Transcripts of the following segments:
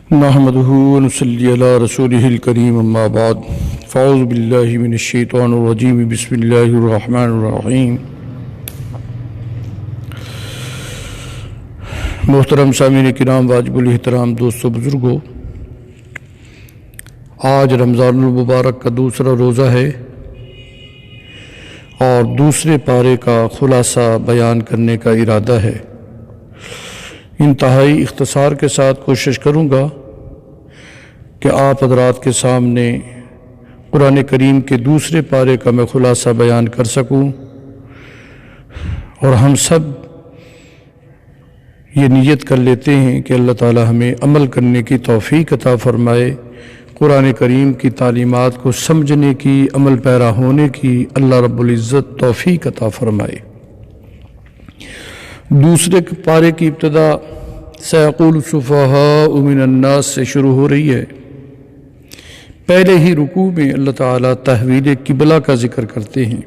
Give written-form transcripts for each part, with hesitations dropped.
نحمده ونصلي على رسوله الكريم اما بعد فاعوذ بالله من الشیطان الرجیم بسم اللہ الرحمن الرحیم۔ محترم سامعین کرام، واجب الاحترام دوستو بزرگوں، آج رمضان المبارک کا دوسرا روزہ ہے اور دوسرے پارے کا خلاصہ بیان کرنے کا ارادہ ہے۔ انتہائی اختصار کے ساتھ کوشش کروں گا کہ آپ حضرات کے سامنے قرآن کریم کے دوسرے پارے کا میں خلاصہ بیان کر سکوں اور ہم سب یہ نیت کر لیتے ہیں کہ اللہ تعالی ہمیں عمل کرنے کی توفیق عطا فرمائے، قرآن کریم کی تعلیمات کو سمجھنے کی، عمل پیرا ہونے کی اللہ رب العزت توفیق عطا فرمائے۔ دوسرے پارے کی ابتدا سیقول السفہاء من الناس سے شروع ہو رہی ہے۔ پہلے ہی رکوع میں اللہ تعالیٰ تحویل قبلہ کا ذکر کرتے ہیں۔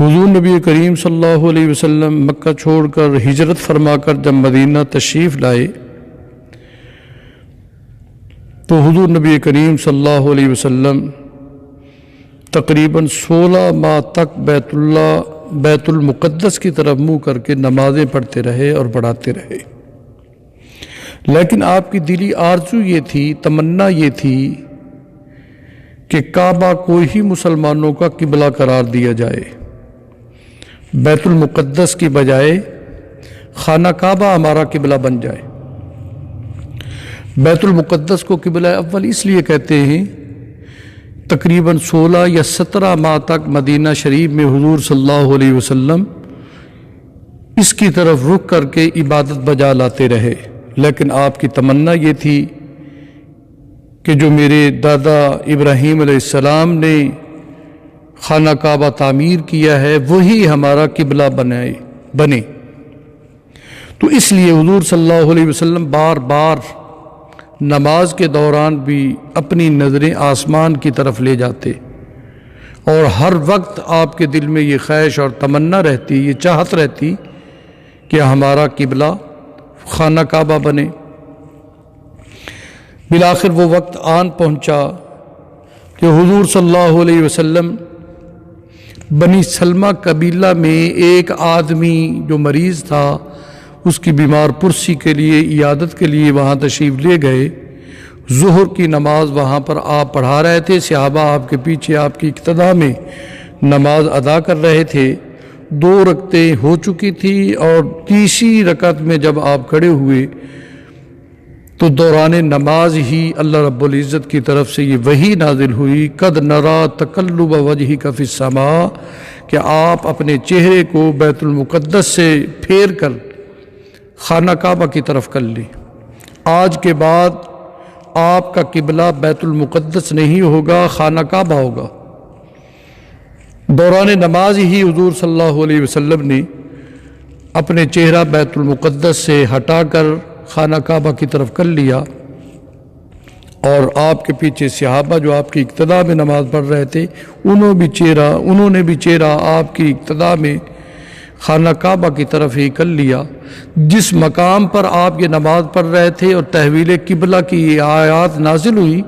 حضور نبی کریم صلی اللہ علیہ وسلم مکہ چھوڑ کر ہجرت فرما کر جب مدینہ تشریف لائے تو حضور نبی کریم صلی اللہ علیہ وسلم تقریباً 16 ماہ تک بیت المقدس کی طرف منہ کر کے نمازیں پڑھتے رہے اور پڑھاتے رہے، لیکن آپ کی دلی آرزو یہ تھی، تمنا یہ تھی کہ کعبہ کو ہی مسلمانوں کا قبلہ قرار دیا جائے، بیت المقدس کی بجائے خانہ کعبہ ہمارا قبلہ بن جائے۔ بیت المقدس کو قبلہ اول اس لیے کہتے ہیں، تقریباً 16 یا 17 ماہ تک مدینہ شریف میں حضور صلی اللہ علیہ وسلم اس کی طرف رخ کر کے عبادت بجا لاتے رہے، لیکن آپ کی تمنا یہ تھی کہ جو میرے دادا ابراہیم علیہ السلام نے خانہ کعبہ تعمیر کیا ہے وہی ہمارا قبلہ بنے۔ تو اس لیے حضور صلی اللہ علیہ وسلم بار بار نماز کے دوران بھی اپنی نظریں آسمان کی طرف لے جاتے اور ہر وقت آپ کے دل میں یہ خواہش اور تمنا رہتی، یہ چاہت رہتی کہ ہمارا قبلہ خانہ کعبہ بنے۔ بالآخر وہ وقت آن پہنچا کہ حضور صلی اللہ علیہ وسلم بنی سلمہ قبیلہ میں ایک آدمی جو مریض تھا، اس کی بیمار پرسی کے لیے، عیادت کے لیے وہاں تشریف لے گئے۔ ظہر کی نماز وہاں پر آپ پڑھا رہے تھے، صحابہ آپ کے پیچھے آپ کی اقتداء میں نماز ادا کر رہے تھے۔ 2 رکعتیں ہو چکی تھی اور تیسری رکعت میں جب آپ کھڑے ہوئے تو دوران نماز ہی اللہ رب العزت کی طرف سے یہ وحی نازل ہوئی، قد نرا تقلب وجہک فی السماء، کہ آپ اپنے چہرے کو بیت المقدس سے پھیر کر خانہ کعبہ کی طرف کر لیں۔ آج کے بعد آپ کا قبلہ بیت المقدس نہیں ہوگا، خانہ کعبہ ہوگا۔ دوران نماز ہی حضور صلی اللہ علیہ وسلم نے اپنے چہرہ بیت المقدس سے ہٹا کر خانہ کعبہ کی طرف کر لیا اور آپ کے پیچھے صحابہ جو آپ کی اقتداء میں نماز پڑھ رہے تھے انہوں نے بھی چہرہ آپ کی اقتداء میں خانہ کعبہ کی طرف ہی کر لیا۔ جس مقام پر آپ یہ نماز پڑھ رہے تھے اور تحویل قبلہ کی یہ آیات نازل ہوئی،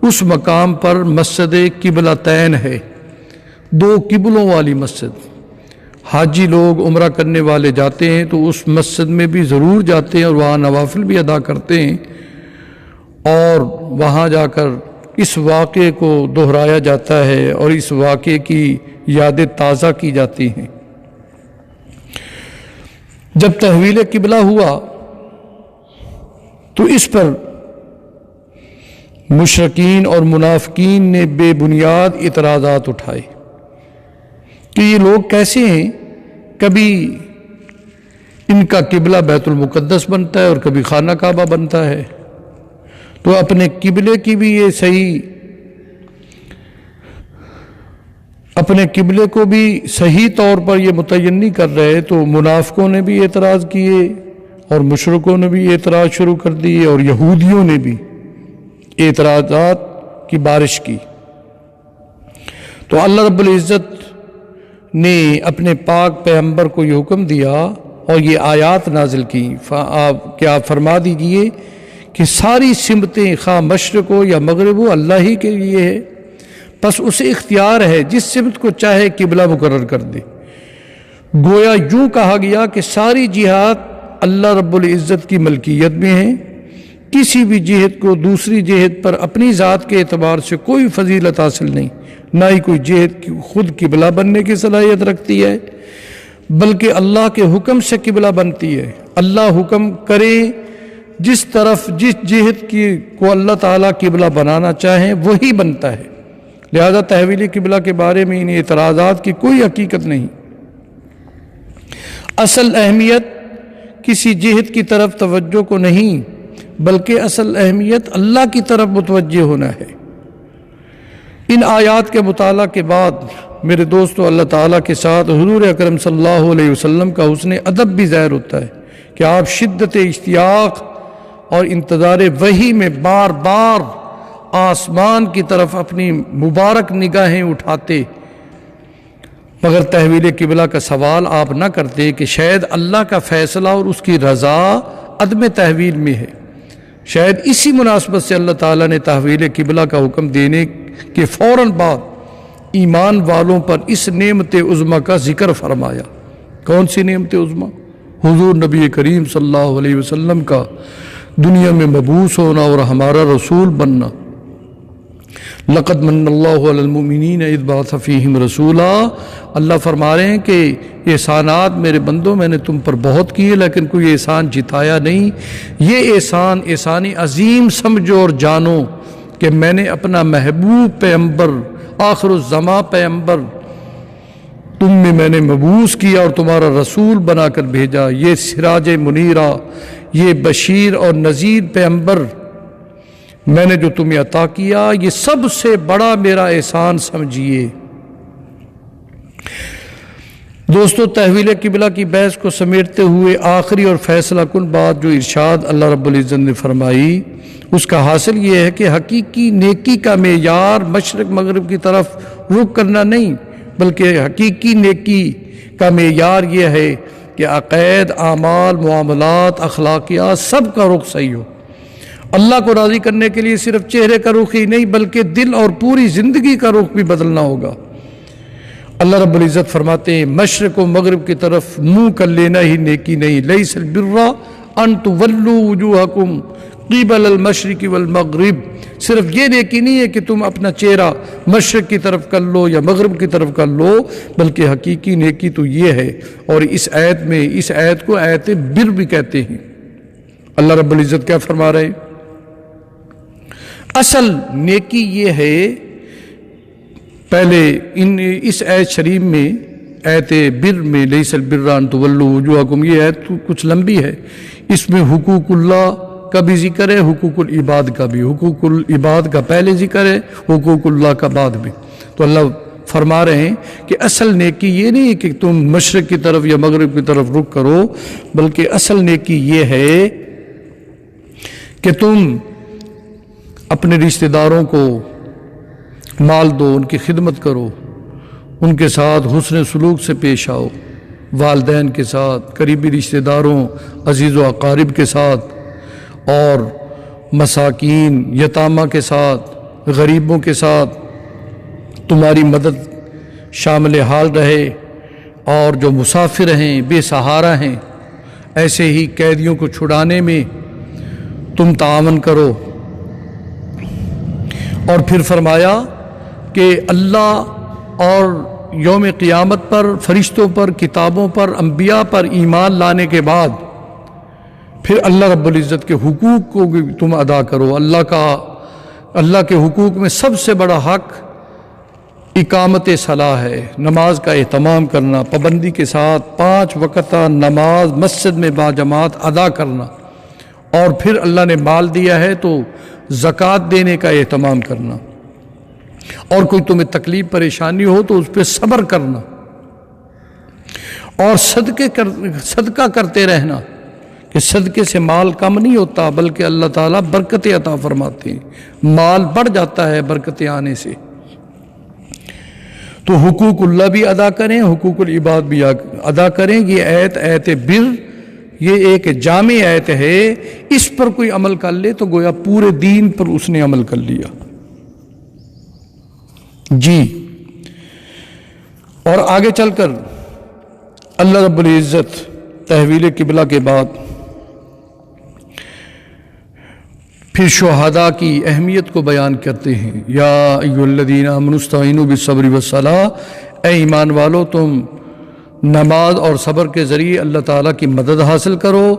اس مقام پر مسجد قبلتین ہے، 2 قبلوں والی مسجد۔ حاجی لوگ عمرہ کرنے والے جاتے ہیں تو اس مسجد میں بھی ضرور جاتے ہیں اور وہاں نوافل بھی ادا کرتے ہیں، اور وہاں جا کر اس واقعے کو دہرایا جاتا ہے اور اس واقعے کی یادیں تازہ کی جاتی ہیں۔ جب تحویل قبلہ ہوا تو اس پر مشرکین اور منافقین نے بے بنیاد اعتراضات اٹھائے کہ یہ لوگ کیسے ہیں، کبھی ان کا قبلہ بیت المقدس بنتا ہے اور کبھی خانہ کعبہ بنتا ہے، تو اپنے قبلے کی بھی یہ صحیح، اپنے قبلے کو بھی صحیح طور پر یہ متعین نہیں کر رہے۔ تو منافقوں نے بھی اعتراض کیے اور مشرکوں نے بھی اعتراض شروع کر دیے اور یہودیوں نے بھی اعتراضات کی بارش کی۔ تو اللہ رب العزت نے اپنے پاک پیغمبر کو یہ حکم دیا اور یہ آیات نازل کی کہ آپ فرما دیجئے کہ ساری سمتیں خواہ مشرق ہو یا مغرب ہو اللہ ہی کے لیے ہے، پس اسے اختیار ہے جس سمت کو چاہے قبلہ مقرر کر دے۔ گویا یوں کہا گیا کہ ساری جہات اللہ رب العزت کی ملکیت میں ہیں، کسی بھی جہت کو دوسری جہت پر اپنی ذات کے اعتبار سے کوئی فضیلت حاصل نہیں، نہ ہی کوئی جہت خود قبلہ بننے کی صلاحیت رکھتی ہے، بلکہ اللہ کے حکم سے قبلہ بنتی ہے۔ اللہ حکم کرے جس جہت کو اللہ تعالیٰ قبلہ بنانا چاہیں وہی بنتا ہے، لہذا تحویل قبلہ کے بارے میں ان اعتراضات کی کوئی حقیقت نہیں۔ اصل اہمیت کسی جہت کی طرف توجہ کو نہیں، بلکہ اصل اہمیت اللہ کی طرف متوجہ ہونا ہے۔ ان آیات کے مطالعہ کے بعد میرے دوستو، اللہ تعالیٰ کے ساتھ حضور اکرم صلی اللہ علیہ وسلم کا حسن ادب بھی ظاہر ہوتا ہے کہ آپ شدت اشتیاق اور انتظار وحی میں بار بار آسمان کی طرف اپنی مبارک نگاہیں اٹھاتے، مگر تحویل قبلہ کا سوال آپ نہ کرتے کہ شاید اللہ کا فیصلہ اور اس کی رضا عدم تحویل میں ہے۔ شاید اسی مناسبت سے اللہ تعالیٰ نے تحویل قبلہ کا حکم دینے کے فوراً بعد ایمان والوں پر اس نعمت عظمیٰ کا ذکر فرمایا۔ کون سی نعمت عظمیٰ؟ حضور نبی کریم صلی اللہ علیہ وسلم کا دنیا میں مبعوث ہونا اور ہمارا رسول بننا۔ لقد من اللہ علی المؤمنین اذ بعث فیہم رسولا، اللہ فرما رہے ہیں کہ احسانات میرے بندوں میں نے تم پر بہت کیے لیکن کوئی احسان جتایا نہیں۔ یہ احسان عظیم سمجھو اور جانو کہ میں نے اپنا محبوب پیغمبر آخر الزماں پیغمبر تم میں نے مبعوث کیا اور تمہارا رسول بنا کر بھیجا۔ یہ سراج منیرہ، یہ بشیر اور نذیر پیغمبر میں نے جو تمہیں عطا کیا، یہ سب سے بڑا میرا احسان سمجھیے۔ دوستو، تحویل قبلہ کی بحث کو سمیٹتے ہوئے آخری اور فیصلہ کن بات جو ارشاد اللہ رب العزت نے فرمائی، اس کا حاصل یہ ہے کہ حقیقی نیکی کا معیار مشرق مغرب کی طرف رخ کرنا نہیں، بلکہ حقیقی نیکی کا معیار یہ ہے کہ عقائد، اعمال، معاملات، اخلاقیات سب کا رخ صحیح ہو۔ اللہ کو راضی کرنے کے لیے صرف چہرے کا رخ ہی نہیں بلکہ دل اور پوری زندگی کا رخ بھی بدلنا ہوگا۔ اللہ رب العزت فرماتے ہیں مشرق و مغرب کی طرف منہ کر لینا ہی نیکی نہیں، لیس البر ان تولوا وجوہکم قبل المشرق والمغرب، صرف یہ نیکی نہیں ہے کہ تم اپنا چہرہ مشرق کی طرف کر لو یا مغرب کی طرف کر لو، بلکہ حقیقی نیکی تو یہ ہے، اور اس آیت کو آیت بر بھی کہتے ہیں۔ اللہ رب العزت کیا فرما رہے ہیں؟ اصل نیکی یہ ہے، پہلے اس آیت شریف میں آیت بر میں لیس البر ان تولوا وجوہکم، یہ آیت کچھ لمبی ہے، اس میں حقوق اللہ کا بھی ذکر ہے، حقوق العباد کا بھی، حقوق العباد کا پہلے ذکر ہے، حقوق اللہ کا بعد میں۔ تو اللہ فرما رہے ہیں کہ اصل نیکی یہ نہیں کہ تم مشرق کی طرف یا مغرب کی طرف رخ کرو، بلکہ اصل نیکی یہ ہے کہ تم اپنے رشتہ داروں کو مال دو، ان کی خدمت کرو، ان کے ساتھ حسن سلوک سے پیش آؤ، والدین کے ساتھ، قریبی رشتہ داروں، عزیز و اقارب کے ساتھ، اور مساکین، یتامہ کے ساتھ، غریبوں کے ساتھ تمہاری مدد شامل حال رہے، اور جو مسافر ہیں، بے سہارا ہیں، ایسے ہی قیدیوں کو چھڑانے میں تم تعاون کرو۔ اور پھر فرمایا کہ اللہ اور یوم قیامت پر، فرشتوں پر، کتابوں پر، انبیاء پر ایمان لانے کے بعد پھر اللہ رب العزت کے حقوق کو بھی تم ادا کرو۔ اللہ کے حقوق میں سب سے بڑا حق اقامت صلاح ہے، نماز کا اہتمام کرنا، پابندی کے ساتھ 5 وقتہ نماز مسجد میں باجماعت ادا کرنا، اور پھر اللہ نے مال دیا ہے تو زکوٰۃ دینے کا اہتمام کرنا، اور کوئی تمہیں تکلیف پریشانی ہو تو اس پہ صبر کرنا، اور صدقہ کرتے رہنا کہ صدقے سے مال کم نہیں ہوتا بلکہ اللہ تعالیٰ برکتیں عطا فرماتے ہیں، مال بڑھ جاتا ہے برکتیں آنے سے۔ تو حقوق اللہ بھی ادا کریں، حقوق العباد بھی ادا کریں۔ یہ ایت بر، یہ ایک جامع ایت ہے، اس پر کوئی عمل کر لے تو گویا پورے دین پر اس نے عمل کر لیا۔ جی، اور آگے چل کر اللہ رب العزت تحویل قبلہ کے بعد پھر شہداء کی اہمیت کو بیان کرتے ہیں۔ یا ایھا الذین آمنوا استعینوا بالصبر والصلاۃ، اے ایمان والو تم نماز اور صبر کے ذریعے اللہ تعالیٰ کی مدد حاصل کرو۔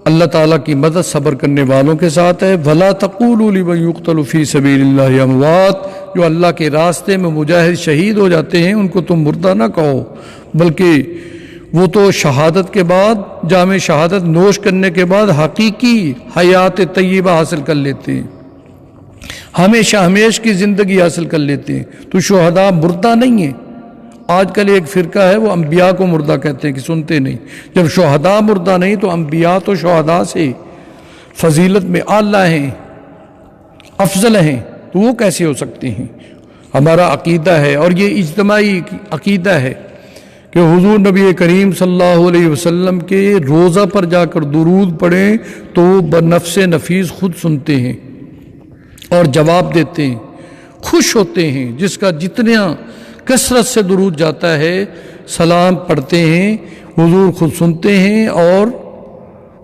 اللہ تعالیٰ کی مدد صبر کرنے والوں کے ساتھ ہے۔ وَلَا تَقُولُوا لِمَن يُقْتَلُ فِي سَبِيلِ اللَّهِ أَمْوَاتٌ، جو اللہ کے راستے میں مجاہد شہید ہو جاتے ہیں ان کو تم مردہ نہ کہو، بلکہ وہ تو شہادت کے بعد، جام شہادت نوش کرنے کے بعد حقیقی حیات طیبہ حاصل کر لیتے ہیں، ہمیشہ ہمیش کی زندگی حاصل کر لیتے ہیں۔ تو شہداء مردہ نہیں ہیں۔ آج کل ایک فرقہ ہے وہ انبیاء کو مردہ کہتے ہیں کہ سنتے نہیں۔ جب شہداء مردہ نہیں تو انبیاء تو شہداء سے فضیلت میں اعلیٰ ہیں، افضل ہیں، تو وہ کیسے ہو سکتے ہیں؟ ہمارا عقیدہ ہے، اور یہ اجتماعی عقیدہ ہے کہ حضور نبی کریم صلی اللہ علیہ وسلم کے روضہ پر جا کر درود پڑھیں تو وہ بنفس نفیس خود سنتے ہیں اور جواب دیتے ہیں، خوش ہوتے ہیں۔ جس کا جتنا کثرت سے درود جاتا ہے، سلام پڑھتے ہیں، حضور خود سنتے ہیں اور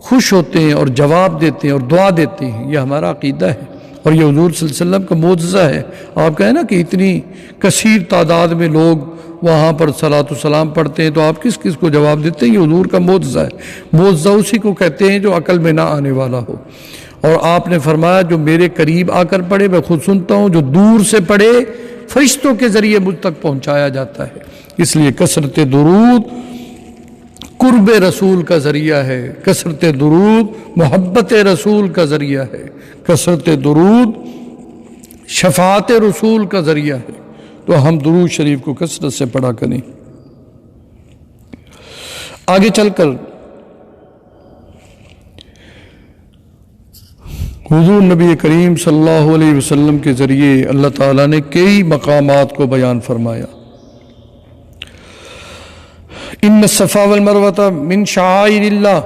خوش ہوتے ہیں اور جواب دیتے ہیں اور دعا دیتے ہیں۔ یہ ہمارا عقیدہ ہے، اور یہ حضور صلی اللہ علیہ وسلم کا معجزہ ہے۔ آپ کہیں نا کہ اتنی کثیر تعداد میں لوگ وہاں پر صلاۃ و سلام پڑھتے ہیں، تو آپ کس کس کو جواب دیتے ہیں؟ یہ حضور کا معجزہ ہے۔ معجزہ اسی کو کہتے ہیں جو عقل میں نہ آنے والا ہو۔ اور آپ نے فرمایا جو میرے قریب آ کر پڑھے میں خود سنتا ہوں، جو دور سے پڑھے فرشتوں کے ذریعے مجھ تک پہنچایا جاتا ہے۔ اس لیے کثرت درود قرب رسول کا ذریعہ ہے، کثرت درود محبت رسول کا ذریعہ ہے، کثرت درود شفاعت رسول کا ذریعہ ہے۔ تو ہم درود شریف کو کثرت سے پڑھا کریں۔ آگے چل کر حضور نبی کریم صلی اللہ علیہ وسلم کے ذریعے اللہ تعالیٰ نے کئی مقامات کو بیان فرمایا۔ ان الصفا والمروہ من شعائر اللہ،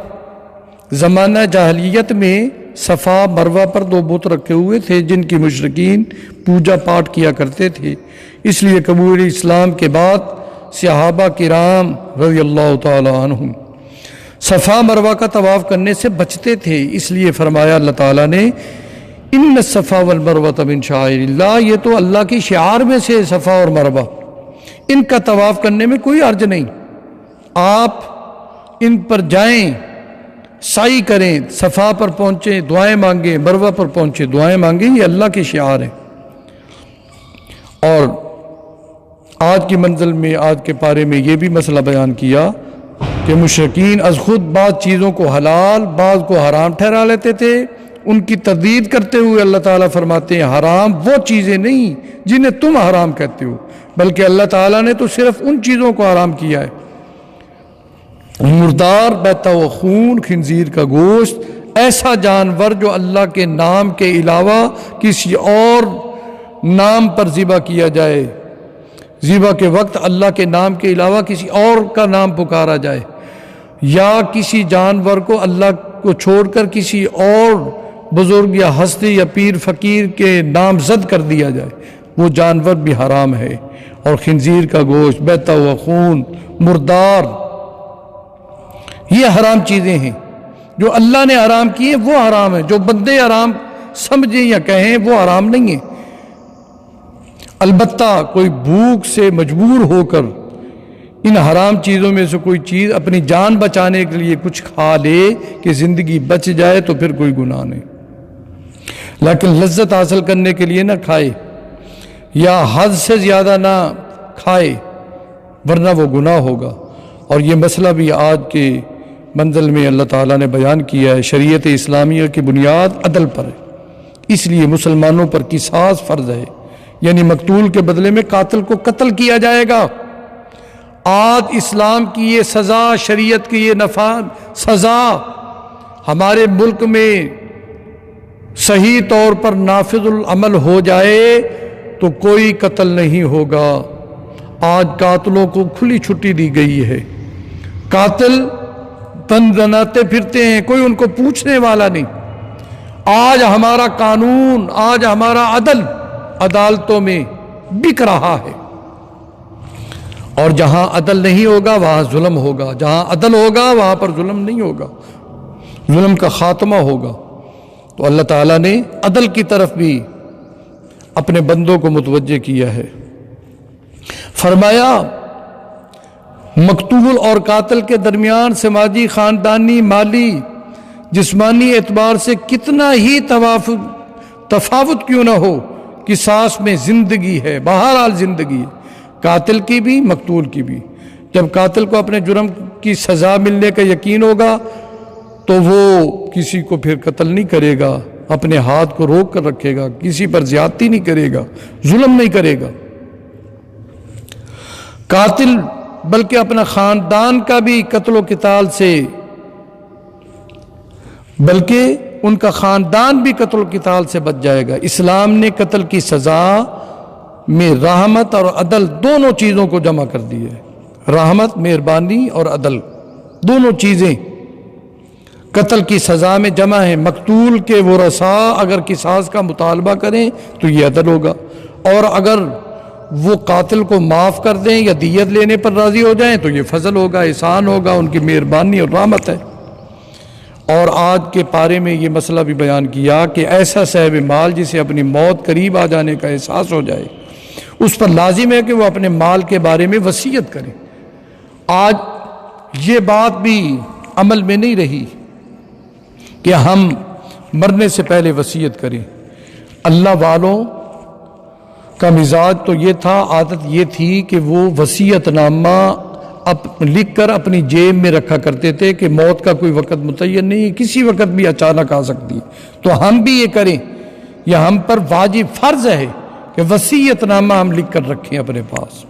زمانہ جاہلیت میں صفا مروہ پر دو بت رکھے ہوئے تھے جن کی مشرکین پوجا پاٹ کیا کرتے تھے۔ اس لیے قبول اسلام کے بعد صحابہ کرام رضی اللہ تعالی عنہم صفا مروہ کا طواف کرنے سے بچتے تھے۔ اس لیے فرمایا اللہ تعالیٰ نے ان الصفا والمروہ من شعائر اللہ، یہ تو اللہ کی شعار میں سے صفا اور مروہ، ان کا طواف کرنے میں کوئی حرج نہیں، آپ ان پر جائیں، سعی کریں، صفا پر پہنچیں دعائیں مانگیں، مروہ پر پہنچیں دعائیں مانگیں، یہ اللہ کی شعار ہے۔ اور آج کی منزل میں، آج کے پارے میں یہ بھی مسئلہ بیان کیا کہ مشرکین از خود بعض چیزوں کو حلال بعض کو حرام ٹھہرا لیتے تھے۔ ان کی تردید کرتے ہوئے اللہ تعالیٰ فرماتے ہیں حرام وہ چیزیں نہیں جنہیں تم حرام کہتے ہو، بلکہ اللہ تعالیٰ نے تو صرف ان چیزوں کو حرام کیا ہے، مردار، بہتا ہوا خون، خنزیر کا گوشت، ایسا جانور جو اللہ کے نام کے علاوہ کسی اور نام پر ذبح کیا جائے، ذبح کے وقت اللہ کے نام کے علاوہ کسی اور کا نام پکارا جائے، یا کسی جانور کو اللہ کو چھوڑ کر کسی اور بزرگ یا ہستی یا پیر فقیر کے نام زد کر دیا جائے، وہ جانور بھی حرام ہے۔ اور خنزیر کا گوشت، بہتا ہوا خون، مردار، یہ حرام چیزیں ہیں۔ جو اللہ نے حرام کیے وہ حرام ہیں، جو بندے حرام سمجھیں یا کہیں وہ حرام نہیں ہیں۔ البتہ کوئی بھوک سے مجبور ہو کر ان حرام چیزوں میں سے کوئی چیز اپنی جان بچانے کے لیے کچھ کھا لے کہ زندگی بچ جائے تو پھر کوئی گناہ نہیں، لیکن لذت حاصل کرنے کے لیے نہ کھائے یا حد سے زیادہ نہ کھائے ورنہ وہ گناہ ہوگا۔ اور یہ مسئلہ بھی آج کے منزل میں اللہ تعالیٰ نے بیان کیا ہے۔ شریعت اسلامیہ کی بنیاد عدل پر ہے، اس لیے مسلمانوں پر قصاص فرض ہے، یعنی مقتول کے بدلے میں قاتل کو قتل کیا جائے گا۔ آج اسلام کی یہ سزا، شریعت کی یہ سزا ہمارے ملک میں صحیح طور پر نافذ العمل ہو جائے تو کوئی قتل نہیں ہوگا۔ آج قاتلوں کو کھلی چھٹی دی گئی ہے، قاتل تن دناتے پھرتے ہیں، کوئی ان کو پوچھنے والا نہیں۔ آج ہمارا قانون، آج ہمارا عدل عدالتوں میں بک رہا ہے، اور جہاں عدل نہیں ہوگا وہاں ظلم ہوگا، جہاں عدل ہوگا وہاں پر ظلم نہیں ہوگا، ظلم کا خاتمہ ہوگا۔ تو اللہ تعالیٰ نے عدل کی طرف بھی اپنے بندوں کو متوجہ کیا ہے۔ فرمایا مقتول اور قاتل کے درمیان سماجی، خاندانی، مالی، جسمانی اعتبار سے کتنا ہی تفاوت کیوں نہ ہو، قصاص میں زندگی ہے، بہرحال زندگی ہے، قاتل کی بھی مقتول کی بھی۔ جب قاتل کو اپنے جرم کی سزا ملنے کا یقین ہوگا تو وہ کسی کو پھر قتل نہیں کرے گا، اپنے ہاتھ کو روک کر رکھے گا، کسی پر زیادتی نہیں کرے گا، ظلم نہیں کرے گا۔ قاتل بلکہ اپنا خاندان کا بھی قتل و قتال سے، بلکہ ان کا خاندان بھی قتل و قتال سے بچ جائے گا۔ اسلام نے قتل کی سزا میں رحمت اور عدل دونوں چیزوں کو جمع کر دی ہے۔ رحمت، مہربانی اور عدل، دونوں چیزیں قتل کی سزا میں جمع ہیں۔ مقتول کے ورثاء اگر قصاص کا مطالبہ کریں تو یہ عدل ہوگا، اور اگر وہ قاتل کو معاف کر دیں یا دیت لینے پر راضی ہو جائیں تو یہ فضل ہوگا، احسان ہوگا، ان کی مہربانی اور رحمت ہے۔ اور آج کے پارے میں یہ مسئلہ بھی بیان کیا کہ ایسا صاحب مال جسے اپنی موت قریب آ جانے کا احساس ہو جائے، اس پر لازم ہے کہ وہ اپنے مال کے بارے میں وصیت کرے۔ آج یہ بات بھی عمل میں نہیں رہی کہ ہم مرنے سے پہلے وصیت کریں۔ اللہ والوں کا مزاج تو یہ تھا، عادت یہ تھی کہ وہ وصیت نامہ لکھ کر اپنی جیب میں رکھا کرتے تھے کہ موت کا کوئی وقت متعین نہیں، کسی وقت بھی اچانک آ سکتی ہے، تو ہم بھی یہ کریں، یہ ہم پر واجب فرض ہے کہ وصیت نامہ ہم لکھ کر رکھیں اپنے پاس۔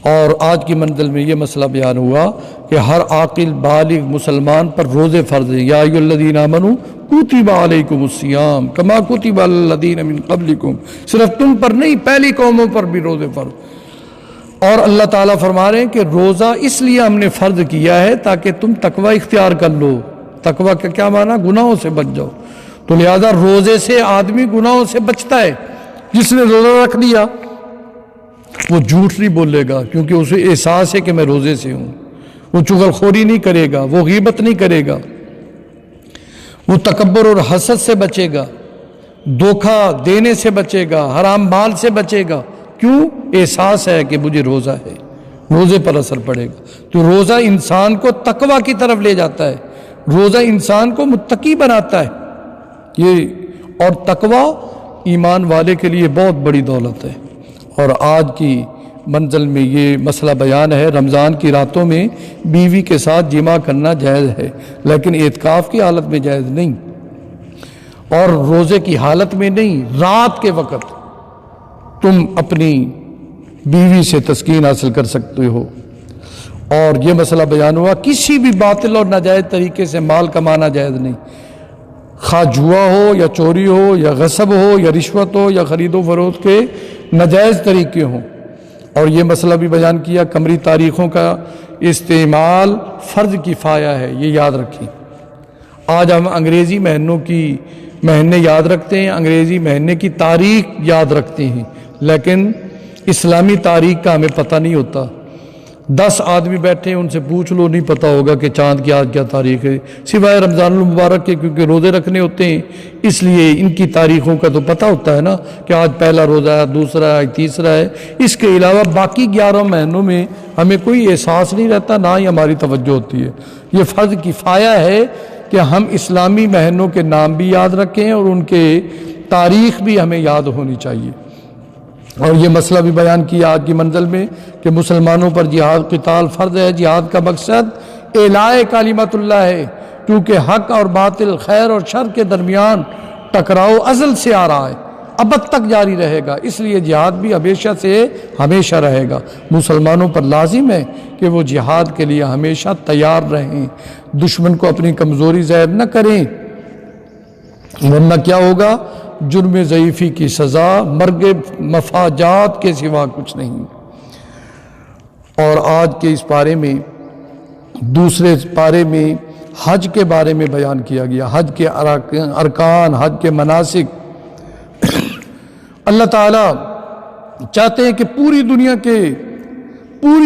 اور آج کی منزل میں یہ مسئلہ بیان ہوا کہ ہر عاقل بالغ مسلمان پر روزے فرض ہیں۔ یا ایھا الذین آمنوا کتب علیکم الصیام کما کتب علی الذین من قبلکم، صرف تم پر نہیں، پہلی قوموں پر بھی روزے فرض۔ اور اللہ تعالیٰ فرما رہے ہیں کہ روزہ اس لیے ہم نے فرض کیا ہے تاکہ تم تقوی اختیار کر لو۔ تقوی کا کیا معنی؟ گناہوں سے بچ جاؤ۔ تو لہذا روزے سے آدمی گناہوں سے بچتا ہے۔ جس نے روزہ رکھ لیا وہ جھوٹ نہیں بولے گا، کیونکہ اسے احساس ہے کہ میں روزے سے ہوں۔ وہ چغل خوری نہیں کرے گا، وہ غیبت نہیں کرے گا، وہ تکبر اور حسد سے بچے گا، دھوکہ دینے سے بچے گا، حرام مال سے بچے گا۔ کیوں؟ احساس ہے کہ مجھے روزہ ہے، روزے پر اثر پڑے گا۔ تو روزہ انسان کو تقوی کی طرف لے جاتا ہے، روزہ انسان کو متقی بناتا ہے۔ یہ اور تقوی ایمان والے کے لیے بہت بڑی دولت ہے۔ اور آج کی منزل میں یہ مسئلہ بیان ہے، رمضان کی راتوں میں بیوی کے ساتھ جماع کرنا جائز ہے، لیکن اعتکاف کی حالت میں جائز نہیں، اور روزے کی حالت میں نہیں۔ رات کے وقت تم اپنی بیوی سے تسکین حاصل کر سکتے ہو۔ اور یہ مسئلہ بیان ہوا کسی بھی باطل اور ناجائز طریقے سے مال کمانا جائز نہیں، خواہ جوا ہو یا چوری ہو یا غصب ہو یا رشوت ہو یا خرید و فروخت کے ناجائز طریقے ہوں۔ اور یہ مسئلہ بھی بیان کیا قمری تاریخوں کا استعمال فرض کفایہ ہے، یہ یاد رکھیں۔ آج ہم انگریزی مہینے یاد رکھتے ہیں، انگریزی مہینے کی تاریخ یاد رکھتے ہیں، لیکن اسلامی تاریخ کا ہمیں پتہ نہیں ہوتا۔ 10 آدمی بیٹھے ہیں، ان سے پوچھ لو، نہیں پتہ ہوگا کہ چاند کی آج کیا تاریخ ہے، سوائے رمضان المبارک کے، کیونکہ روزے رکھنے ہوتے ہیں، اس لیے ان کی تاریخوں کا تو پتہ ہوتا ہے نا کہ آج پہلا روزہ ہے، دوسرا ہے، تیسرا ہے۔ اس کے علاوہ باقی 11 مہینوں میں ہمیں کوئی احساس نہیں رہتا، نہ ہی ہماری توجہ ہوتی ہے۔ یہ فرض کفایہ ہے کہ ہم اسلامی مہینوں کے نام بھی یاد رکھیں اور ان کے تاریخ بھی ہمیں یاد ہونی چاہیے۔ اور یہ مسئلہ بھی بیان کیا آج کی منزل میں کہ مسلمانوں پر جہاد قتال فرض ہے۔ جہاد کا مقصد اعلاء کلمت اللہ ہے، کیونکہ حق اور باطل، خیر اور شر کے درمیان ٹکراؤ ازل سے آ رہا ہے، ابد تک جاری رہے گا، اس لیے جہاد بھی ہمیشہ سے ہمیشہ رہے گا۔ مسلمانوں پر لازم ہے کہ وہ جہاد کے لیے ہمیشہ تیار رہیں، دشمن کو اپنی کمزوری ظاہر نہ کریں، ورنہ کیا ہوگا؟ جرم ضعیفی کی سزا مرگ مفاجات کے سوا کچھ نہیں۔ اور آج کے اس پارے میں دوسرے پارے میں حج کے بارے میں بیان کیا گیا، حج کے ارکان، حج کے مناسک۔ اللہ تعالیٰ چاہتے ہیں کہ پوری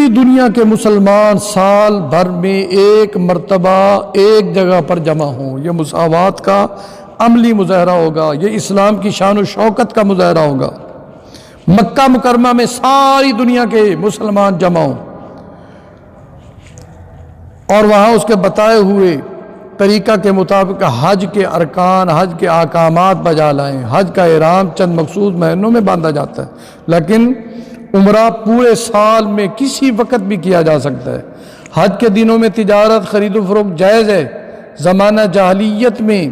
دنیا کے مسلمان سال بھر میں ایک مرتبہ ایک جگہ پر جمع ہوں۔ یہ مساوات کا عملی مظاہرہ ہوگا، یہ اسلام کی شان و شوکت کا مظاہرہ ہوگا۔ مکہ مکرمہ میں ساری دنیا کے مسلمان جمع ہوں اور وہاں اس کے بتائے ہوئے طریقہ کے مطابق حج کے ارکان، حج کے احکامات بجا لائیں۔ حج کا احرام چند مخصوص مہینوں میں باندھا جاتا ہے، لیکن عمرہ پورے سال میں کسی وقت بھی کیا جا سکتا ہے۔ حج کے دنوں میں تجارت، خرید و فروخت جائز ہے۔ زمانہ جاہلیت میں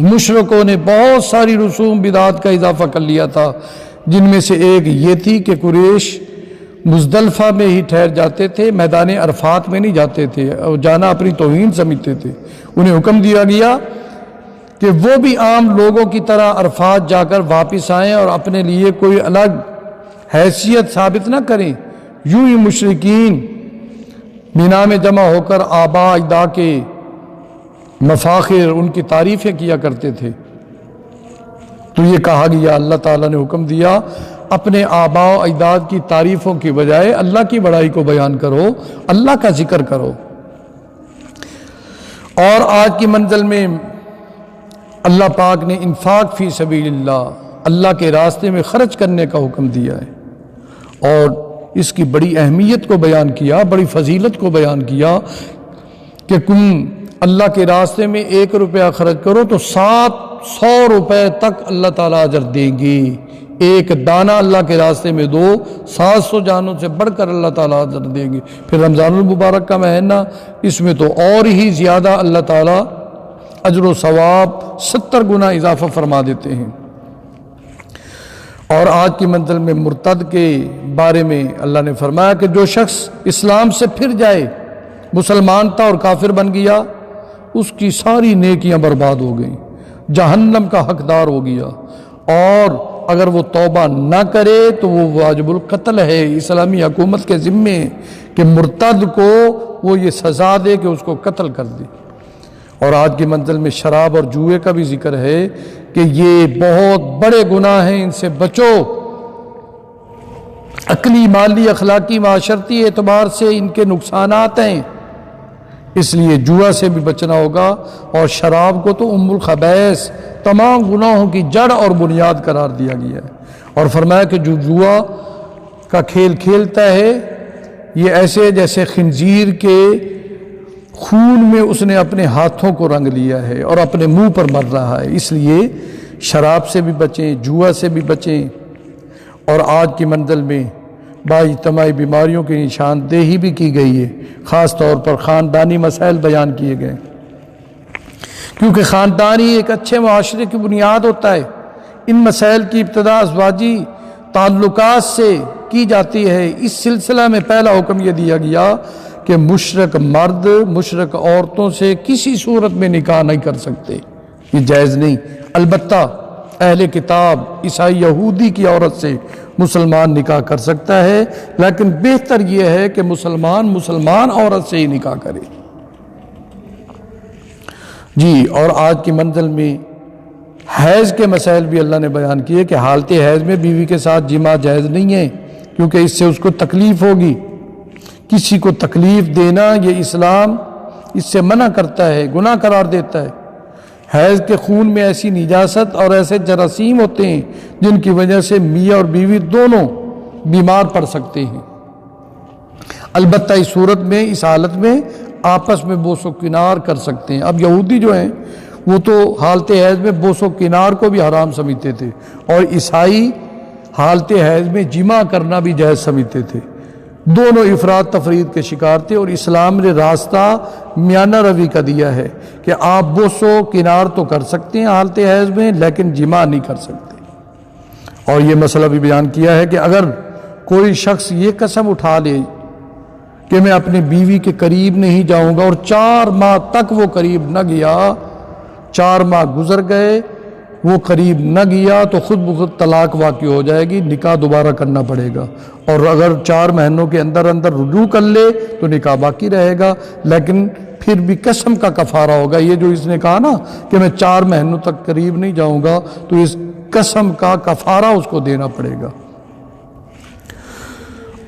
مشرکوں نے بہت ساری رسوم بدعات کا اضافہ کر لیا تھا، جن میں سے ایک یہ تھی کہ قریش مزدلفہ میں ہی ٹھہر جاتے تھے، میدان عرفات میں نہیں جاتے تھے، اور جانا اپنی توہین سمجھتے تھے۔ انہیں حکم دیا گیا کہ وہ بھی عام لوگوں کی طرح عرفات جا کر واپس آئیں اور اپنے لیے کوئی الگ حیثیت ثابت نہ کریں۔ یوں ہی مشرکین مینا میں جمع ہو کر آباء اجداد کے مفاخر، ان کی تعریفیں کیا کرتے تھے۔ تو یہ کہا گیا، اللہ تعالیٰ نے حکم دیا اپنے آباء و اجداد کی تعریفوں کی بجائے اللہ کی بڑائی کو بیان کرو، اللہ کا ذکر کرو۔ اور آج کی منزل میں اللہ پاک نے انفاق فی سبیل اللہ کے راستے میں خرچ کرنے کا حکم دیا ہے، اور اس کی بڑی اہمیت کو بیان کیا، بڑی فضیلت کو بیان کیا کہ تم اللہ کے راستے میں 1 روپیہ خرچ کرو تو 700 روپے تک اللہ تعالیٰ اجر دیں گے۔ ایک دانہ اللہ کے راستے میں دو، 700 جانوں سے بڑھ کر اللہ تعالیٰ اجر دیں گے۔ پھر رمضان المبارک کا مہینہ، اس میں تو اور ہی زیادہ اللہ تعالیٰ اجر و ثواب 70 گنا اضافہ فرما دیتے ہیں۔ اور آج کی منزل میں مرتد کے بارے میں اللہ نے فرمایا کہ جو شخص اسلام سے پھر جائے، مسلمان تھا اور کافر بن گیا، اس کی ساری نیکیاں برباد ہو گئیں، جہنم کا حقدار ہو گیا، اور اگر وہ توبہ نہ کرے تو وہ واجب القتل ہے۔ اسلامی حکومت کے ذمے کہ مرتد کو وہ یہ سزا دے کہ اس کو قتل کر دے۔ اور آج کی منزل میں شراب اور جوئے کا بھی ذکر ہے کہ یہ بہت بڑے گناہ ہیں، ان سے بچو۔ عقلی، مالی، اخلاقی، معاشرتی اعتبار سے ان کے نقصانات ہیں، اس لیے جوا سے بھی بچنا ہوگا۔ اور شراب کو تو ام الخبائث، تمام گناہوں کی جڑ اور بنیاد قرار دیا گیا ہے، اور فرمایا کہ جو جوا کا کھیل کھیلتا ہے یہ ایسے جیسے خنزیر کے خون میں اس نے اپنے ہاتھوں کو رنگ لیا ہے اور اپنے منہ پر مر رہا ہے۔ اس لیے شراب سے بھی بچیں، جوا سے بھی بچیں۔ اور آج کی منزل میں بااجتماعی بیماریوں کی نشاندہی بھی کی گئی ہے، خاص طور پر خاندانی مسائل بیان کیے گئے، کیونکہ خاندانی ایک اچھے معاشرے کی بنیاد ہوتا ہے۔ ان مسائل کی ابتدا ازواجی تعلقات سے کی جاتی ہے۔ اس سلسلہ میں پہلا حکم یہ دیا گیا کہ مشرک مرد مشرک عورتوں سے کسی صورت میں نکاح نہیں کر سکتے، یہ جائز نہیں۔ البتہ اہل کتاب عیسائی یہودی کی عورت سے مسلمان نکاح کر سکتا ہے، لیکن بہتر یہ ہے کہ مسلمان عورت سے ہی نکاح کرے۔ جی، اور آج کی منزل میں حیض کے مسائل بھی اللہ نے بیان کیے کہ حالت حیض میں بیوی کے ساتھ جماع جائز نہیں ہے، کیونکہ اس سے اس کو تکلیف ہوگی۔ کسی کو تکلیف دینا یہ اسلام اس سے منع کرتا ہے، گناہ قرار دیتا ہے۔ حیض کے خون میں ایسی نجاست اور ایسے جراثیم ہوتے ہیں جن کی وجہ سے میاں اور بیوی دونوں بیمار پڑ سکتے ہیں۔ البتہ اس صورت میں، اس حالت میں آپس میں بوس و کنار کر سکتے ہیں۔ اب یہودی جو ہیں وہ تو حالت حیض میں بوس و کنار کو بھی حرام سمجھتے تھے، اور عیسائی حالت حیض میں جماع کرنا بھی جائز سمجھتے تھے۔ دونوں افراد تفرید کے شکار تھے، اور اسلام نے راستہ میانہ روی کا دیا ہے کہ آپ بوس و کنار تو کر سکتے ہیں حالت حیض میں، لیکن جماع نہیں کر سکتے۔ اور یہ مسئلہ بھی بیان کیا ہے کہ اگر کوئی شخص یہ قسم اٹھا لے کہ میں اپنی بیوی کے قریب نہیں جاؤں گا، اور 4 ماہ تک وہ قریب نہ گیا، 4 ماہ گزر گئے وہ قریب نہ گیا تو خود بخود طلاق واقع ہو جائے گی، نکاح دوبارہ کرنا پڑے گا، اور اگر 4 مہینوں کے اندر اندر رجوع کر لے تو نکاح باقی رہے گا، لیکن پھر بھی قسم کا کفارہ ہوگا۔ یہ جو اس نے کہا نا کہ میں 4 مہینوں تک قریب نہیں جاؤں گا، تو اس قسم کا کفارہ اس کو دینا پڑے گا۔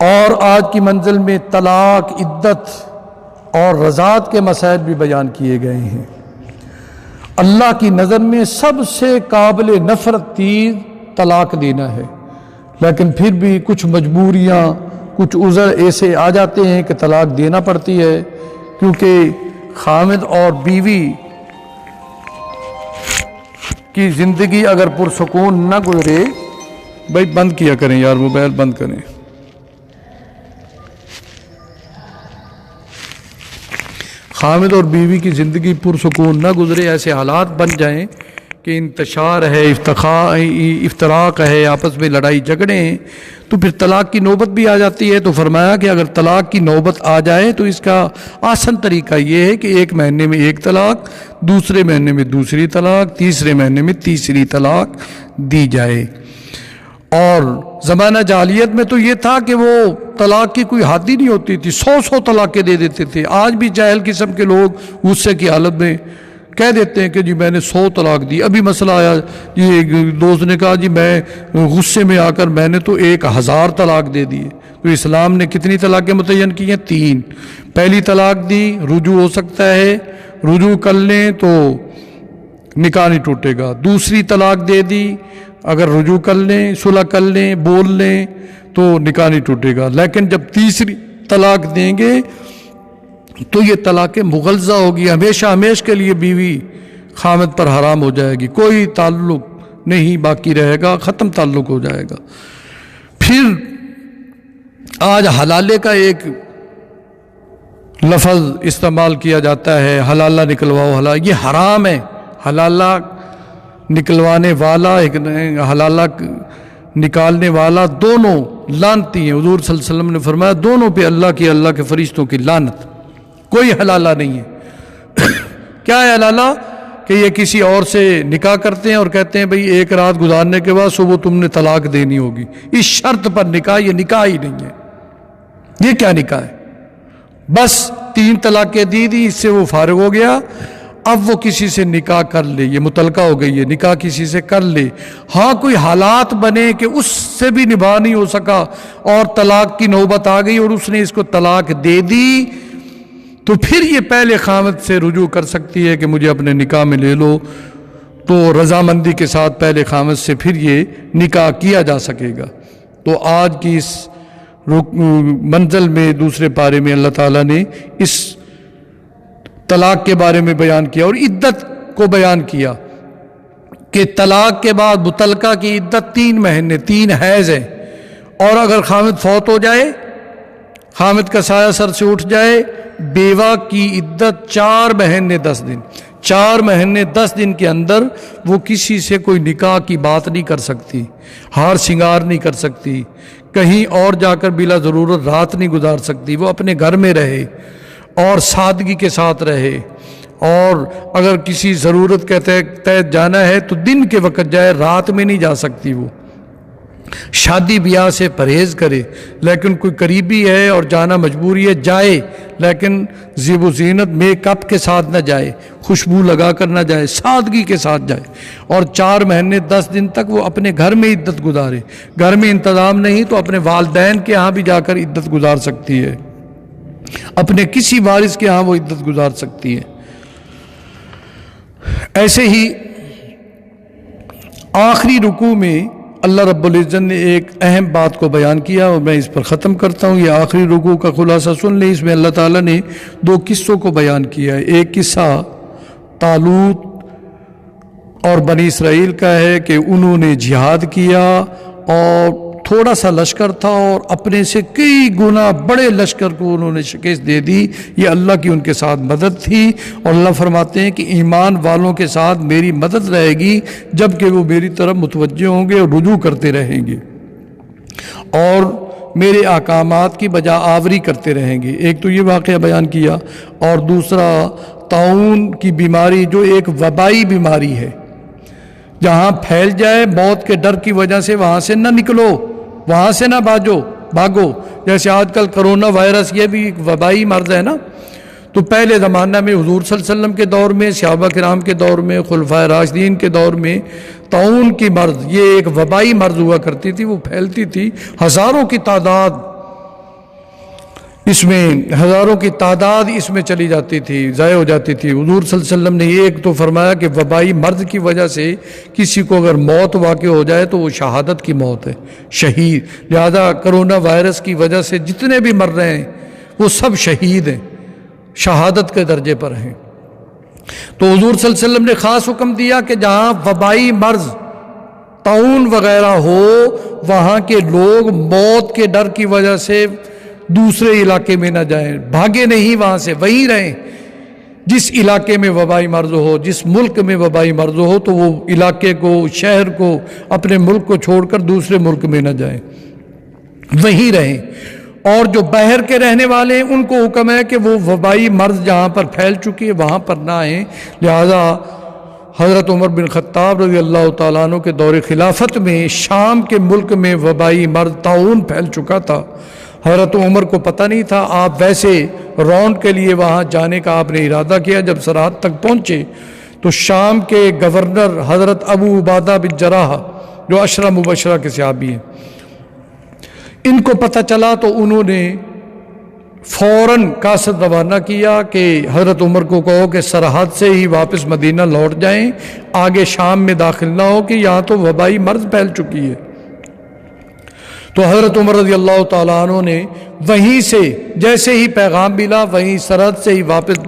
اور آج کی منزل میں طلاق، عدت اور رضاعت کے مسائل بھی بیان کیے گئے ہیں۔ اللہ کی نظر میں سب سے قابل نفرت چیز طلاق دینا ہے، لیکن پھر بھی کچھ مجبوریاں، کچھ عذر ایسے آ جاتے ہیں کہ طلاق دینا پڑتی ہے، کیونکہ خامد اور بیوی کی زندگی اگر پرسکون نہ گزرے، بھائی بند کیا کریں یار، موبائل بند کریں۔ خامد اور بیوی کی زندگی پرسکون نہ گزرے، ایسے حالات بن جائیں کہ انتشار ہے، افتراق ہے، آپس میں لڑائی جھگڑے ہیں، تو پھر طلاق کی نوبت بھی آ جاتی ہے۔ تو فرمایا کہ اگر طلاق کی نوبت آ جائے تو اس کا آسان طریقہ یہ ہے کہ 1 مہینے میں 1 طلاق، دوسرے مہینے میں دوسری طلاق، تیسرے مہینے میں تیسری طلاق دی جائے۔ اور زمانہ جاہلیت میں تو یہ تھا کہ وہ طلاق کی کوئی حد ہی نہیں ہوتی تھی، 100 طلاقیں دے دیتے تھے۔ آج بھی جاہل قسم کے لوگ غصے کی حالت میں کہہ دیتے ہیں کہ جی میں نے 100 طلاق دی۔ ابھی مسئلہ آیا جی، ایک دوست نے کہا جی میں غصے میں آ کر میں نے تو 1000 طلاق دے دیے۔ تو اسلام نے کتنی طلاقیں متعین کی ہیں؟ 3۔ پہلی طلاق دی، رجوع ہو سکتا ہے، رجوع کر لیں تو نکاح نہیں ٹوٹے گا۔ دوسری طلاق دے دی، اگر رجوع کر لیں، صلح کر لیں، بول لیں تو نکاح نہیں ٹوٹے گا۔ لیکن جب تیسری طلاق دیں گے تو یہ طلاق مغلظہ ہوگی، ہمیشہ ہمیشہ کے لیے بیوی خامد پر حرام ہو جائے گی، کوئی تعلق نہیں باقی رہے گا، ختم تعلق ہو جائے گا۔ پھر آج حلالے کا ایک لفظ استعمال کیا جاتا ہے، حلالہ نکلواؤ، حلال، یہ حرام ہے۔ حلالہ نکلوانے والا، ایک حلالہ نکالنے والا، دونوں لعنتی ہیں۔ حضور صلی اللہ علیہ وسلم نے فرمایا دونوں پہ اللہ کے فرشتوں کی لعنت، کوئی حلالہ نہیں ہے۔ کیا ہے حلالہ؟ کہ یہ کسی اور سے نکاح کرتے ہیں اور کہتے ہیں بھئی 1 رات گزارنے کے بعد صبح تم نے طلاق دینی ہوگی، اس شرط پر نکاح، یہ نکاح ہی نہیں ہے۔ یہ کیا نکاح ہے؟ بس 3 طلاقیں دی، اس سے وہ فارغ ہو گیا، اب وہ کسی سے نکاح کر لے، یہ متعلقہ ہو گئی ہے، نکاح کسی سے کر لے۔ ہاں کوئی حالات بنے کہ اس سے بھی نبھا نہیں ہو سکا اور طلاق کی نوبت آ گئی اور اس نے اس کو طلاق دے دی، تو پھر یہ پہلے خامد سے رجوع کر سکتی ہے کہ مجھے اپنے نکاح میں لے لو، تو رضامندی کے ساتھ پہلے خامد سے پھر یہ نکاح کیا جا سکے گا۔ تو آج کی اس منزل میں دوسرے پارے میں اللہ تعالیٰ نے اس طلاق کے بارے میں بیان کیا اور عدت کو بیان کیا کہ طلاق کے بعد مطلقہ کی عدت 3 مہینے، 3 حیض ہے، اور اگر خامد فوت ہو جائے، خامد کا سایہ سر سے اٹھ جائے، بیوہ کی عدت 4 مہینے 10 دن، 4 مہینے 10 دن کے اندر وہ کسی سے کوئی نکاح کی بات نہیں کر سکتی، ہار سنگار نہیں کر سکتی، کہیں اور جا کر بلا ضرورت رات نہیں گزار سکتی، وہ اپنے گھر میں رہے اور سادگی کے ساتھ رہے، اور اگر کسی ضرورت کے تحت جانا ہے تو دن کے وقت جائے، رات میں نہیں جا سکتی۔ وہ شادی بیاہ سے پرہیز کرے، لیکن کوئی قریبی ہے اور جانا مجبوری ہے، جائے، لیکن زیب و زینت میک اپ کے ساتھ نہ جائے، خوشبو لگا کر نہ جائے، سادگی کے ساتھ جائے، اور 4 مہینے 10 دن تک وہ اپنے گھر میں عدت گزارے۔ گھر میں انتظام نہیں تو اپنے والدین کے ہاں بھی جا کر عدت گزار سکتی ہے، اپنے کسی وارث کے ہاں وہ عدت گزار سکتی ہے۔ ایسے ہی آخری رکوع میں اللہ رب العزت نے ایک اہم بات کو بیان کیا، اور میں اس پر ختم کرتا ہوں۔ یہ آخری رکوع کا خلاصہ سن لیں، اس میں اللہ تعالیٰ نے 2 قصوں کو بیان کیا ہے۔ ایک قصہ طالوت اور بنی اسرائیل کا ہے کہ انہوں نے جہاد کیا اور تھوڑا سا لشکر تھا اور اپنے سے کئی گنا بڑے لشکر کو انہوں نے شکست دے دی۔ یہ اللہ کی ان کے ساتھ مدد تھی، اور اللہ فرماتے ہیں کہ ایمان والوں کے ساتھ میری مدد رہے گی جب کہ وہ میری طرف متوجہ ہوں گے اور رجوع کرتے رہیں گے اور میرے احکامات کی بجا آوری کرتے رہیں گے۔ ایک تو یہ واقعہ بیان کیا، اور دوسرا طاعون کی بیماری جو ایک وبائی بیماری ہے، جہاں پھیل جائے موت کے ڈر کی وجہ سے وہاں سے نہ نکلو، وہاں سے نہ بھاگو۔ جیسے آج کل کرونا وائرس یہ بھی ایک وبائی مرض ہے نا، تو پہلے زمانہ میں حضور صلی اللہ علیہ وسلم کے دور میں، صحابہ کرام کے دور میں، خلفائے راشدین کے دور میں طاعون کی مرض یہ ایک وبائی مرض ہوا کرتی تھی، وہ پھیلتی تھی، ہزاروں کی تعداد اس میں چلی جاتی تھی، ضائع ہو جاتی تھی۔ حضور صلی اللہ علیہ وسلم نے ایک تو فرمایا کہ وبائی مرض کی وجہ سے کسی کو اگر موت واقع ہو جائے تو وہ شہادت کی موت ہے، شہید۔ لہذا کرونا وائرس کی وجہ سے جتنے بھی مر رہے ہیں وہ سب شہید ہیں، شہادت کے درجے پر ہیں۔ تو حضور صلی اللہ علیہ وسلم نے خاص حکم دیا کہ جہاں وبائی مرض طاعون وغیرہ ہو وہاں کے لوگ موت کے ڈر کی وجہ سے دوسرے علاقے میں نہ جائیں، بھاگے نہیں وہاں سے، وہیں رہیں۔ جس علاقے میں وبائی مرض ہو، جس ملک میں وبائی مرض ہو تو وہ علاقے کو، شہر کو، اپنے ملک کو چھوڑ کر دوسرے ملک میں نہ جائیں، وہیں رہیں۔ اور جو باہر کے رہنے والے ہیں ان کو حکم ہے کہ وہ وبائی مرض جہاں پر پھیل چکی ہے وہاں پر نہ آئیں۔ لہذا حضرت عمر بن خطاب رضی اللہ تعالیٰ عنہ کے دور خلافت میں شام کے ملک میں وبائی مرض طاعون پھیل چکا تھا۔ حضرت عمر کو پتہ نہیں تھا، آپ ویسے راؤنڈ کے لیے وہاں جانے کا آپ نے ارادہ کیا۔ جب سرحد تک پہنچے تو شام کے گورنر حضرت ابو عبادہ بن جراح جو عشرہ مبشرہ کے صحابی ہیں، ان کو پتہ چلا تو انہوں نے فوراً قاصد روانہ کیا کہ حضرت عمر کو کہو کہ سرحد سے ہی واپس مدینہ لوٹ جائیں، آگے شام میں داخل نہ ہو کہ یہاں تو وبائی مرض پھیل چکی ہے۔ تو حضرت عمر رضی اللہ تعالیٰ عنہ نے وہیں سے جیسے ہی پیغام ملا وہیں سرحد سے ہی واپس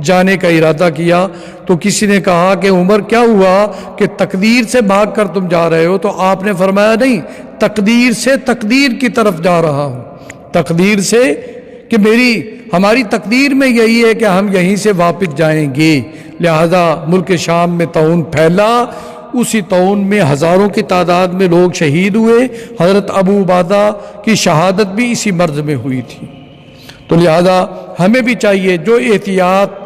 جانے کا ارادہ کیا۔ تو کسی نے کہا کہ عمر کیا ہوا کہ تقدیر سے بھاگ کر تم جا رہے ہو؟ تو آپ نے فرمایا نہیں، تقدیر سے تقدیر کی طرف جا رہا ہوں، تقدیر سے کہ ہماری تقدیر میں یہی ہے کہ ہم یہیں سے واپس جائیں گے۔ لہذا ملک شام میں طاعون پھیلا، اسی طاعون میں ہزاروں کی تعداد میں لوگ شہید ہوئے۔ حضرت ابو عبادہ کی شہادت بھی اسی مرض میں ہوئی تھی۔ تو لہذا ہمیں بھی چاہیے جو احتیاط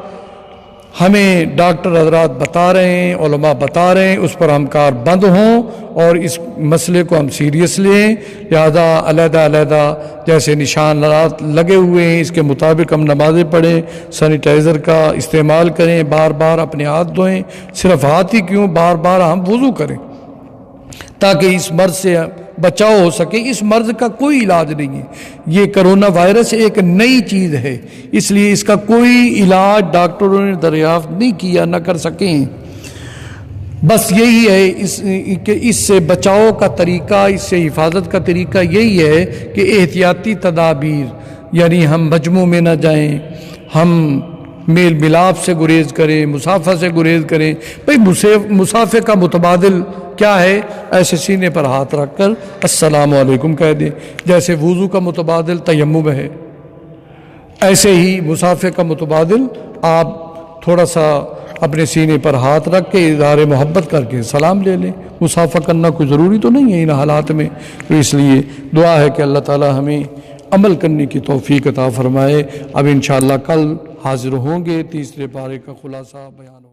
ہمیں ڈاکٹر حضرات بتا رہے ہیں، علماء بتا رہے ہیں، اس پر ہم کار بند ہوں اور اس مسئلے کو ہم سیریس لیں۔ لہذا علیحدہ جیسے نشانات لگے ہوئے ہیں اس کے مطابق ہم نمازیں پڑھیں، سینیٹائزر کا استعمال کریں، بار بار اپنے ہاتھ دھوئیں، صرف ہاتھ ہی کیوں بار بار ہم وضو کریں تاکہ اس مرض سے بچاؤ ہو سکے۔ اس مرض کا کوئی علاج نہیں ہے، یہ کرونا وائرس ایک نئی چیز ہے، اس لیے اس کا کوئی علاج ڈاکٹروں نے دریافت نہیں کیا، نہ کر سکیں۔ بس یہی ہے کہ اس سے بچاؤ کا طریقہ، اس سے حفاظت کا طریقہ یہی ہے کہ احتیاطی تدابیر، یعنی ہم مجموع میں نہ جائیں، ہم میل ملاپ سے گریز کریں، مسافہ سے گریز کریں۔ بھئی مسافے کا متبادل کیا ہے؟ ایسے سینے پر ہاتھ رکھ کر السلام علیکم کہہ دیں، جیسے وضو کا متبادل تیمم ہے، ایسے ہی مسافے کا متبادل آپ تھوڑا سا اپنے سینے پر ہاتھ رکھ کے اظہار محبت کر کے سلام لے لیں۔ مسافہ کرنا کوئی ضروری تو نہیں ہے ان حالات میں، تو اس لیے دعا ہے کہ اللہ تعالی ہمیں عمل کرنے کی توفیق عطا فرمائے۔ اب انشاءاللہ کل حاضر ہوں گے، تیسرے پارے کا خلاصہ بیان ہو۔